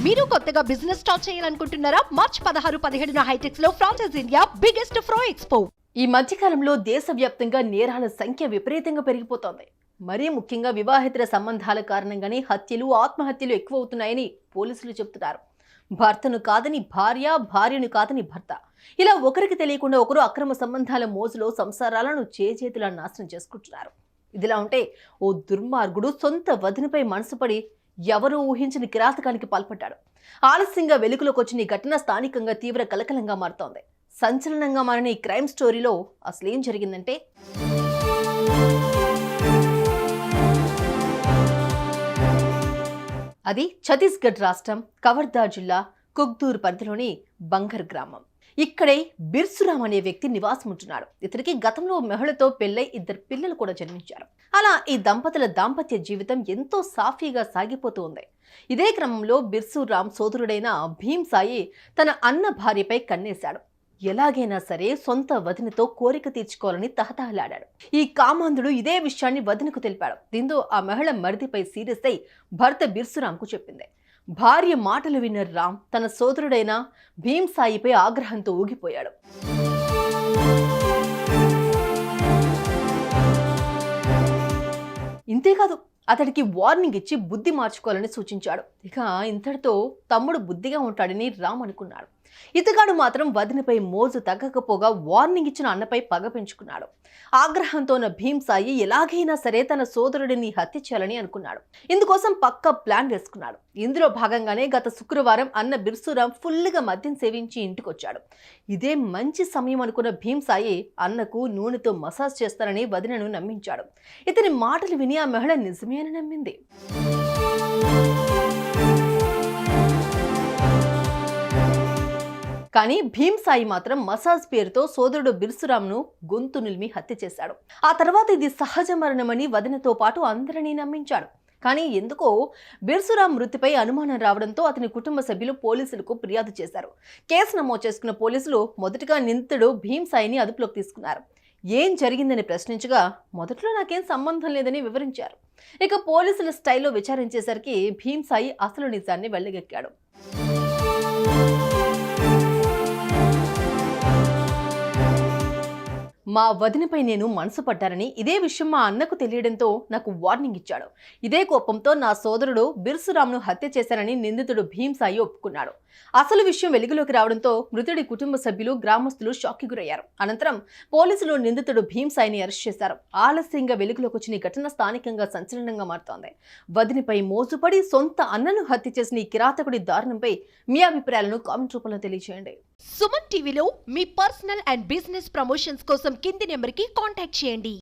మీరు కొత్తగా business start చేయాలనుకుంటున్నారా? మార్చ్ 16-17 హైటెక్స్ లో ఫ్రాన్సెస్ ఇండియా బిగ్గెస్ట్ ఫ్రో ఎక్స్పో. ఈ మధ్యకాలంలో దేశవ్యాప్తంగా నేరాల సంఖ్య విపరీతంగా పెరిగిపోతోంది. మరీ ముఖ్యంగా వివాహేతర సంబంధాల కారణంగానే హత్యలు, ఆత్మహత్యలు ఎక్కువ అవుతున్నాయని పోలీసులు చెబుతున్నారు. భర్తను కాదని భార్య, భార్యను కాదని భర్త, ఇలా ఒకరికి తెలియకుండా ఒకరు అక్రమ సంబంధాల మోజులో సంసారాలను చేతులా నాశనం చేసుకుంటున్నారు. ఇదిలా ఉంటే ఓ దుర్మార్గుడు సొంత వదినపై మనసుపడి ఎవరూ ఊహించని కిరాతకానికి పాల్పడ్డాడు. ఆలస్యంగా వెలుగులోకి వచ్చిన ఈ ఘటన స్థానికంగా తీవ్ర కలకలంగా మారుతోంది. సంచలనంగా మారిన ఈ క్రైమ్ స్టోరీలో అసలేం జరిగిందంటే, అది ఛత్తీస్గఢ్ రాష్ట్రం కవర్దా జిల్లా కుగ్దూర్ పరిధిలోని బంగర్ గ్రామం. ఇక్కడే బిర్సురామ్ అనే వ్యక్తి నివాసం ఉంటున్నాడు. ఇతనికి గతంలో మహిళతో పెళ్లై 2 పిల్లలు కూడా జన్మించారు. అలా ఈ దంపతుల దాంపత్య జీవితం ఎంతో సాఫీగా సాగిపోతూ ఉంది. ఇదే క్రమంలో బిర్సురామ్ సోదరుడైన భీమ్ సాయి తన అన్న భార్యపై కన్నేశాడు. ఎలాగైనా సరే సొంత వదినతో కోరిక తీర్చుకోవాలని తహతహలాడాడు. ఈ కామాంధుడు ఇదే విషయాన్ని వదినకు తెలిపాడు. దీంతో ఆ మహిళ మరిదిపై సీరియస్ అయి భర్త బిర్సురామ్కు చెప్పింది. భార్య మాటలు విన్న రామ్ తన సోదరుడైన భీమ్ సాయిపై ఆగ్రహంతో ఊగిపోయాడు. ఇంతేకాదు, అతడికి వార్నింగ్ ఇచ్చి బుద్ధి మార్చుకోవాలని సూచించాడు. ఇక ఇంతటితో తమ్ముడు బుద్ధిగా ఉంటాడని రామ్ అనుకున్నాడు. ఇతగాడు మాత్రం వదినపై మోజు తగ్గకపోగా వార్నింగ్ ఇచ్చిన అన్నపై పగ పెంచుకున్నాడు. ఆగ్రహంతో ఉన్న భీమ్ సాయి ఎలాగైనా సరే తన సోదరుడిని హత్య చేయాలని అనుకున్నాడు. ఇందుకోసం పక్కా ప్లాన్ వేసుకున్నాడు. ఇందులో భాగంగానే గత శుక్రవారం అన్న బిర్సురామ్ ఫుల్గా మద్యం సేవించి ఇంటికొచ్చాడు. ఇదే మంచి సమయం అనుకున్న భీమ్ సాయి అన్నకు నూనెతో మసాజ్ చేస్తానని వదినను నమ్మించాడు. ఇతని మాటలు విని ఆ మహిళ నిజమే అని నమ్మింది. కానీ భీమ్ సాయి మాత్రం మసాజ్ పేరుతో సోదరుడు బిర్సురామ్ను గొంతు నిలిమి హత్య చేశాడు. ఆ తర్వాత ఇది సహజ మరణమని వదినతో పాటు అందరినీ నమ్మించాడు. కానీ ఎందుకో బిర్సురామ్ మృతిపై అనుమానం రావడంతో అతని కుటుంబ సభ్యులు పోలీసులకు ఫిర్యాదు చేశారు. కేసు నమోదు చేసుకున్న పోలీసులు మొదటగా నిందితుడు భీమ్ సాయిని అదుపులోకి తీసుకున్నారు. ఏం జరిగిందని ప్రశ్నించగా మొదట్లో నాకేం సంబంధం లేదని వివరించారు. ఇక పోలీసుల స్టైల్లో విచారించేసరికి భీమ్ సాయి అసలు నిజాన్ని వెళ్లగక్కాడు. మా వదినపై నేను మనసు పడ్డానని, ఇదే విషయం మా అన్నకు తెలియడంతో నాకు వార్నింగ్ ఇచ్చాడు. ఇదే కోపంతో నా సోదరుడు బిర్సురామ్ను హత్య చేశానని నిందితుడు భీమ్ సాయి ఒప్పుకున్నాడు. అసలు విషయం వెలుగులోకి రావడంతో మృతుడి కుటుంబ సభ్యులు, గ్రామస్తులు షాక్కి గురయ్యారు. అనంతరం పోలీసులు నిందితుడు భీమ్ సాయిని అరెస్ట్ చేశారు. ఆలస్యంగా వెలుగులోకి వచ్చిన ఈ ఘటన స్థానికంగా సంచలనంగా మారుతోంది. వదినపై మోజుపడి సొంత అన్నను హత్య చేసిన ఈ కిరాతకుడి దారుణంపై మీ అభిప్రాయాలను కామెంట్ రూపంలో తెలియజేయండి. సుమన్ టీవీలో మీ పర్సనల్ అండ్ బిజినెస్ ప్రమోషన్స్ కోసం కింది నెంబర్కి కాంటాక్ట్ చేయండి.